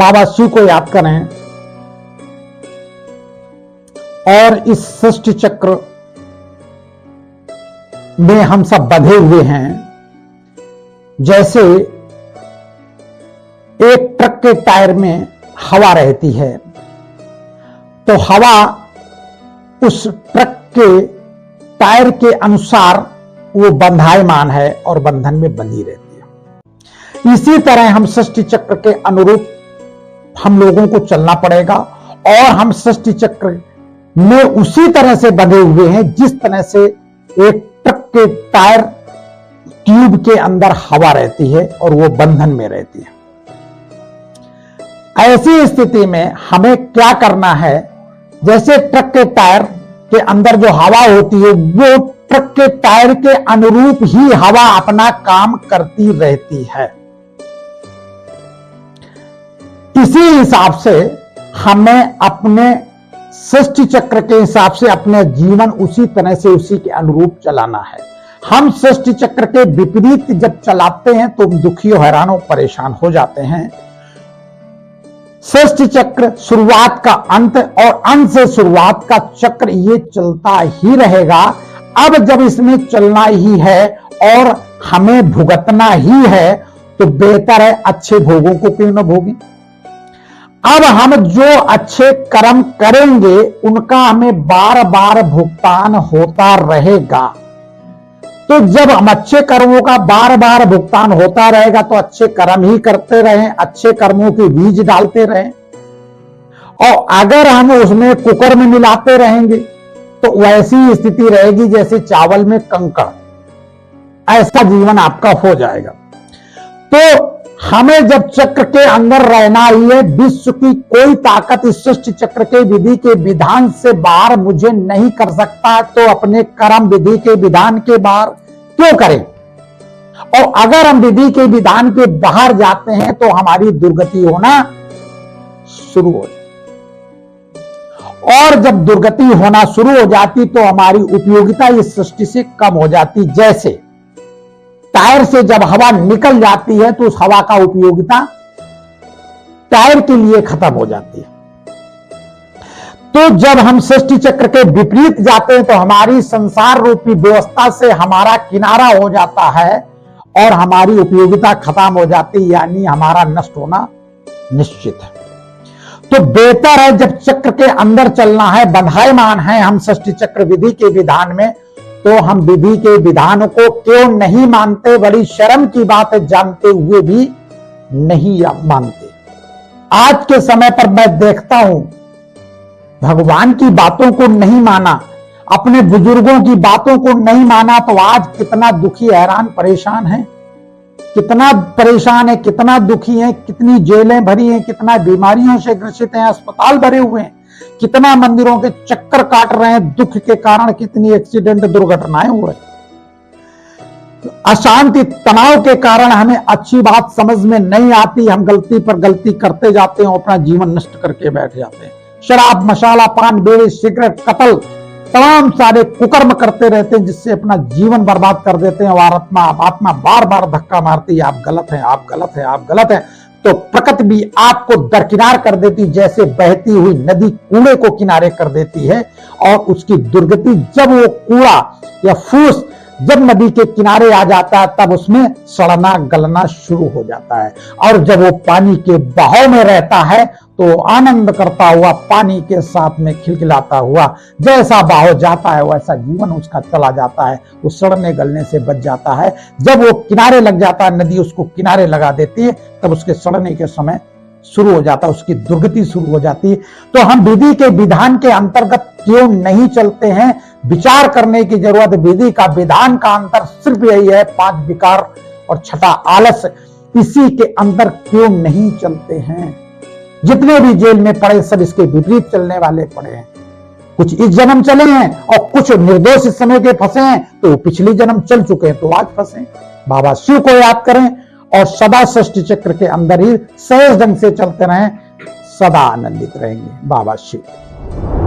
बाबा शिव को याद करें और इस सृष्टि चक्र में हम सब बंधे हुए हैं। जैसे एक ट्रक के टायर में हवा रहती है, तो हवा उस ट्रक के टायर के अनुसार वो बंधायमान है और बंधन में बंधी रहती है। इसी तरह हम सृष्टि चक्र के अनुरूप हम लोगों को चलना पड़ेगा और हम सृष्टि चक्र में उसी तरह से बंधे हुए हैं जिस तरह से एक ट्रक के टायर ट्यूब के अंदर हवा रहती है और वो बंधन में रहती है। ऐसी स्थिति में हमें क्या करना है, जैसे ट्रक के टायर के अंदर जो हवा होती है वो ट्रक के टायर के अनुरूप ही हवा अपना काम करती रहती है। इसी हिसाब से हमें अपने सृष्टि चक्र के हिसाब से अपने जीवन उसी तरह से उसी के अनुरूप चलाना है। हम सृष्टि चक्र के विपरीत जब चलाते हैं तो दुखी और हैरान और परेशान हो जाते हैं। सृष्टि चक्र शुरुआत का अंत और अंत से शुरुआत का चक्र ये चलता ही रहेगा। अब जब इसमें चलना ही है और हमें भुगतना ही है तो बेहतर है अच्छे भोगों को क्यों न भोगें। अब हम जो अच्छे कर्म करेंगे उनका हमें बार बार भुगतान होता रहेगा। तो जब हम अच्छे कर्मों का बार बार भुगतान होता रहेगा तो अच्छे कर्म ही करते रहें, अच्छे कर्मों के बीज डालते रहें। और अगर हम उसमें कुकर में मिलाते रहेंगे तो वैसी स्थिति रहेगी जैसे चावल में कंकड़, ऐसा जीवन आपका हो जाएगा। तो हमें जब चक्र के अंदर रहना ही है, विश्व की कोई ताकत इस सृष्टि चक्र के विधि के विधान से बाहर मुझे नहीं कर सकता, तो अपने कर्म विधि के विधान के बाहर क्यों करें। और अगर हम विधि के विधान के बाहर जाते हैं तो हमारी दुर्गति होना शुरू हो जाती, और जब दुर्गति होना शुरू हो जाती तो हमारी उपयोगिता इस सृष्टि से कम हो जाती। जैसे टायर से जब हवा निकल जाती है तो उस हवा का उपयोगिता टायर के लिए खत्म हो जाती है। तो जब हम सृष्टि चक्र के विपरीत जाते हैं तो हमारी संसार रूपी व्यवस्था से हमारा किनारा हो जाता है और हमारी उपयोगिता खत्म हो जाती है, यानी हमारा नष्ट होना निश्चित है। तो बेहतर है जब चक्र के अंदर चलना है, बंधायमान है हम सृष्टि चक्र विधि के विधान में, तो हम विधि के विधान को क्यों नहीं मानते। बड़ी शर्म की बात है, जानते हुए भी नहीं मानते। आज के समय पर मैं देखता हूं भगवान की बातों को नहीं माना, अपने बुजुर्गों की बातों को नहीं माना, तो आज कितना दुखी हैरान परेशान है, कितना परेशान है, कितना दुखी है, कितनी जेलें भरी हैं, कितना बीमारियों से ग्रसित हैं, अस्पताल भरे हुए हैं, कितना मंदिरों के चक्कर काट रहे हैं दुख के कारण, कितनी एक्सीडेंट दुर्घटनाएं हो रही, अशांति तनाव के कारण हमें अच्छी बात समझ में नहीं आती, हम गलती पर गलती करते जाते हैं, अपना जीवन नष्ट करके बैठ जाते हैं। शराब, मसाला, पान, बीड़ी, सिगरेट, कत्ल, तमाम सारे कुकर्म करते रहते हैं जिससे अपना जीवन बर्बाद कर देते हैं। और आत्मा बार बार धक्का मारती है, आप गलत हैं, आप गलत हैं, आप गलत हैं। तो प्रकृति भी आपको दरकिनार कर देती, जैसे बहती हुई नदी कूड़े को किनारे कर देती है। और उसकी दुर्गति जब वो कूड़ा या फूस जब नदी के किनारे आ जाता है तब उसमें सड़ना गलना शुरू हो जाता है। और जब वो पानी के बहाव में रहता है तो आनंद करता हुआ पानी के साथ में खिलखिलाता हुआ जैसा बहाव जाता है वैसा जीवन उसका चला जाता है, वो सड़ने गलने से बच जाता है। जब वो किनारे लग जाता है, नदी उसको किनारे लगा देती है, तब उसके सड़ने के समय शुरू हो जाता है, उसकी दुर्गति शुरू हो जाती है। तो हम विधि के विधान के अंतर्गत क्यों नहीं चलते हैं, विचार करने की जरूरत। विधि का विधान का अंतर सिर्फ यही है, 5 विकार और 6ठा आलस, इसी के अंदर क्यों नहीं चलते हैं। जितने भी जेल में पड़े सब इसके विपरीत चलने वाले पड़े हैं। कुछ इस जन्म चले हैं और कुछ निर्दोष इस समय के फंसे हैं, तो पिछली जन्म चल चुके हैं तो आज फंसे। बाबा शिव को याद करें और सदा सृष्टि चक्र के अंदर ही सहज ढंग से चलते रहें, सदा आनंदित रहेंगे। बाबा शिव।